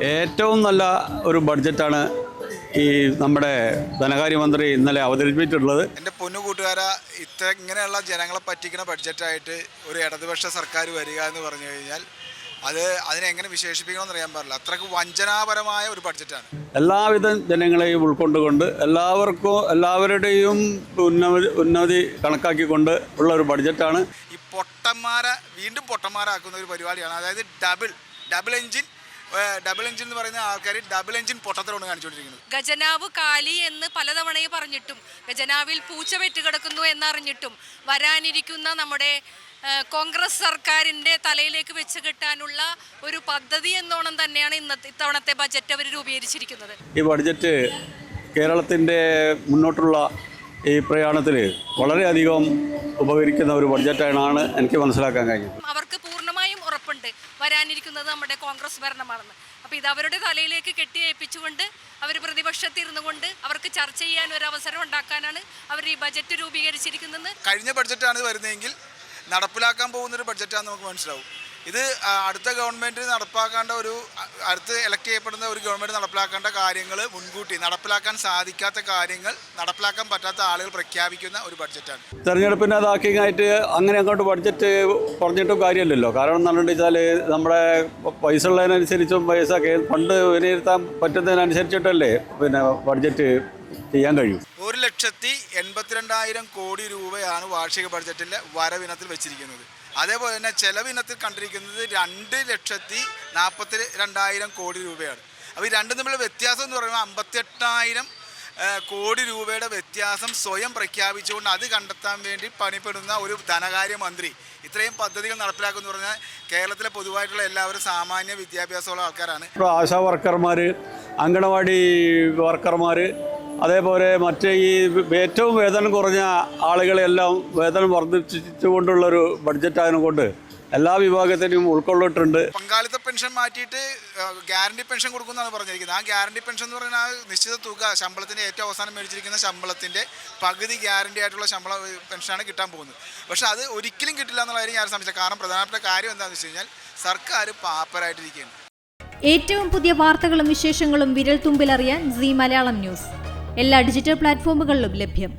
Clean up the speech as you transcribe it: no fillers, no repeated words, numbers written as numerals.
ഏറ്റവും നല്ല ഒരു ബഡ്ജറ്റാണ് ഈ നമ്മുടെ ധനകാര്യമന്ത്രി ഇന്നലെ അവതരിപ്പിച്ചിട്ടുള്ളത്. എൻ്റെ പൊന്നു കൂട്ടുകാരാ, ഇങ്ങനെയുള്ള ജനങ്ങളെ പറ്റിക്കുന്ന ബഡ്ജറ്റായിട്ട് ഒരു ഇടതുപക്ഷ സർക്കാർ വരിക എന്ന് പറഞ്ഞു കഴിഞ്ഞാൽ അതിനെങ്ങനെ വിശേഷിപ്പിക്കണമെന്ന് അറിയാൻ പാടില്ല. അത്രയ്ക്ക് വഞ്ചനാപരമായ ഒരു ബഡ്ജറ്റാണ്. എല്ലാവിധ ജനങ്ങളെയും ഉൾക്കൊണ്ടുകൊണ്ട് എല്ലാവരുടെയും ഉന്നതി കണക്കാക്കിക്കൊണ്ട് ഉള്ള ഒരു ബഡ്ജറ്റാണ്. ഈ വീണ്ടും പൊട്ടന്മാരാക്കുന്ന ഒരു പരിപാടിയാണ്. അതായത് ഡബിൾ എഞ്ചിൻ എന്ന് പറയുന്ന ആൾക്കാർ ഡബിൾ എഞ്ചിൻ പൊട്ടത്തരമാണ് കാണിച്ചുകൊണ്ടിരിക്കുന്നത്. ഖജനാവ് കാലി എന്ന് പലതവണയും പറഞ്ഞിട്ടും കജനാവിൽ പൂച്ച പെറ്റുകിടക്കുന്നു എന്നറിഞ്ഞിട്ടും വരാനിരിക്കുന്ന നമ്മുടെ കോൺഗ്രസ് സർക്കാരിൻ്റെ തലയിലേക്ക് വെച്ച് കെട്ടാനുള്ള ഒരു പദ്ധതി എന്നോണം തന്നെയാണ് ഇത്തവണത്തെ ബജറ്റ് അവർ രൂപീകരിച്ചിരിക്കുന്നത്. ഈ ബഡ്ജറ്റ് കേരളത്തിൻ്റെ മുന്നോട്ടുള്ള ഈ പ്രയാണത്തിൽ വളരെയധികം ഉപകരിക്കുന്ന ഒരു ബഡ്ജറ്റാണ് എനിക്ക് മനസ്സിലാക്കാൻ കഴിഞ്ഞത്. അവർക്ക് പൂർണ്ണമായും ഉറപ്പുണ്ട് വരാനിരിക്കുന്നത് നമ്മുടെ കോൺഗ്രസ് ഭരണമാണെന്ന്. അപ്പോൾ ഇത് അവരുടെ തലയിലേക്ക് കെട്ടിയേൽപ്പിച്ചുകൊണ്ട് അവർ പ്രതിപക്ഷത്തിരുന്നു കൊണ്ട് അവർക്ക് ചർച്ച ചെയ്യാൻ ഒരു അവസരം ഉണ്ടാക്കാനാണ് അവർ ഈ ബജറ്റ് രൂപീകരിച്ചിരിക്കുന്നത്. കഴിഞ്ഞ ബഡ്ജറ്റാണ് വരുന്നതെങ്കിൽ നടപ്പിലാക്കാൻ പോകുന്നൊരു ബഡ്ജറ്റാണെന്ന് നമുക്ക് മനസ്സിലാവും. ഇത് അടുത്ത ഗവൺമെൻറ് അടുത്ത് ഇലക്ട് ചെയ്യപ്പെടുന്ന ഒരു ഗവൺമെൻറ് നടപ്പിലാക്കേണ്ട കാര്യങ്ങൾ മുൻകൂട്ടി നടപ്പിലാക്കാൻ സാധിക്കാത്ത കാര്യങ്ങൾ നടപ്പിലാക്കാൻ പറ്റാത്ത ആളുകൾ പ്രഖ്യാപിക്കുന്ന ഒരു ബഡ്ജറ്റാണ്. തെരഞ്ഞെടുപ്പിനെ അതാക്കിയായിട്ട് അങ്ങനെ അങ്ങോട്ട് ബഡ്ജറ്റ് പറഞ്ഞിട്ടും കാര്യമില്ലല്ലോ. കാരണം എന്ന് പറഞ്ഞിട്ടുണ്ടെച്ചാൽ നമ്മുടെ പൈസ ഉള്ളതിനനുസരിച്ചും പൈസ ഫണ്ട് വിലയിരുത്താൻ പറ്റുന്നതിനനുസരിച്ചിട്ടല്ലേ ബഡ്ജറ്റ് ചെയ്യാൻ കഴിയും. 1,82,000 കോടി രൂപയാണ് വാർഷിക ബഡ്ജറ്റിലെ വരവിനത്തിൽ വെച്ചിരിക്കുന്നത്. അതേപോലെ തന്നെ ചെലവിനത്തിൽ കണ്ടിരിക്കുന്നത് 2,42,000 കോടി രൂപയാണ്. അപ്പോൾ ഈ രണ്ടും തമ്മിലുള്ള വ്യത്യാസം എന്ന് പറയുമ്പോൾ 58,000 കോടി രൂപയുടെ വ്യത്യാസം സ്വയം പ്രഖ്യാപിച്ചുകൊണ്ട് അത് കണ്ടെത്താൻ വേണ്ടി പണിപ്പെടുന്ന ഒരു ധനകാര്യമന്ത്രി ഇത്രയും പദ്ധതികൾ നടപ്പിലാക്കുമെന്ന് പറഞ്ഞാൽ കേരളത്തിലെ പൊതുവായിട്ടുള്ള എല്ലാവരും സാമാന്യ വിദ്യാഭ്യാസമുള്ള ആൾക്കാരാണ്. ആശാ വർക്കർമാർ, അങ്കണവാടി വർക്കർമാർ, അതേപോലെ മറ്റേ ഈ ഏറ്റവും വേതനം കുറഞ്ഞ ആളുകളെല്ലാം വേതനം വർദ്ധിച്ചുകൊണ്ടുള്ളൊരു ബഡ്ജറ്റായതുകൊണ്ട് എല്ലാ വിഭാഗത്തിനും ഉൾക്കൊള്ളിട്ടുണ്ട്. പങ്കാളിത്ത പെൻഷൻ മാറ്റിയിട്ട് ഗ്യാരണ്ടി പെൻഷൻ കൊടുക്കുമെന്നാണ് പറഞ്ഞിരിക്കുന്നത്. ആ ഗ്യാരണ്ടി പെൻഷൻ എന്ന് പറയുന്ന ആ നിശ്ചിത തുക ശമ്പളത്തിൻ്റെ ഏറ്റവും അവസാനം മേടിച്ചിരിക്കുന്ന ശമ്പളത്തിൻ്റെ പകുതി ഗ്യാരണ്ടി ആയിട്ടുള്ള പെൻഷനാണ് കിട്ടാൻ പോകുന്നത്. പക്ഷേ അത് ഒരിക്കലും കിട്ടില്ല എന്നുള്ള കാര്യം ഞാൻ സംശയിച്ചത്. കാരണം പ്രധാനപ്പെട്ട കാര്യം എന്താണെന്ന് വെച്ച് കഴിഞ്ഞാൽ സർക്കാർ പാപ്പരായിട്ടിരിക്കുകയാണ്. ഏറ്റവും പുതിയ വാർത്തകളും വിശേഷങ്ങളും വിരൽ തുമ്പിലറിയാൻ സീ മലയാളം ന്യൂസ് എല്ലാ ഡിജിറ്റൽ പ്ലാറ്റ്ഫോമുകളിലും ലഭ്യം.